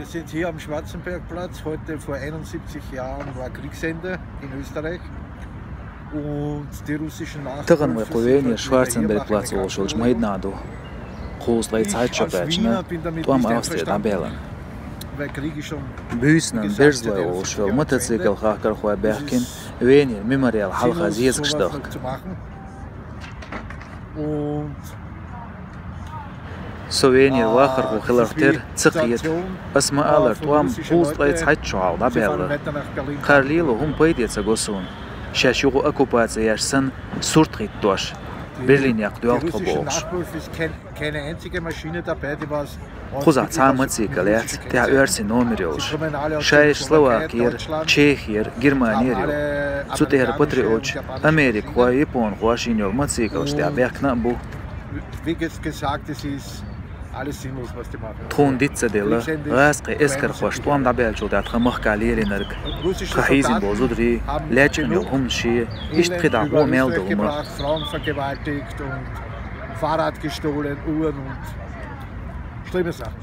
Wir sind hier am Schwarzenbergplatz. Heute vor 71 Jahren war Kriegsende in Österreich. Und die russischen Таган вайкуэни Шварценберг-плац олшулж майднаду. Хуулай цайчапачна туам Австрия дамбелан. Büsnen Berzlai olшул мотоцикл хакар хуа бяхкин венир мемориал халха зезгштах. Souvenir wachar hu khilarter tsiqiyat asma alar tuam hуулай цайчуал дамбелан. Карлило хум пайдеца госун. Шашугу оккупация яшсан суртгит дош. Berlin yaktualt gebolgs. Keine einzige Maschine dabei, die was Khuza tsamatsikaliat ta ursi nomeriols. Шайш Словакия, Чехия, Германия. Цутер патриот, Америка, Япон, Washington, Мексика, sta berkna bu. Wie gesagt, es ist alles sinnlos, was die machen. Tron ditsadela, rasqi eskar khwashtuam dabel jodat khamkh kaliri nark. Khizin bozudri, lachn hum shi, ist qida hu meldung. Frauen vergewaltigt und Fahrrad gestohlen, Uhren und schlimme Sachen.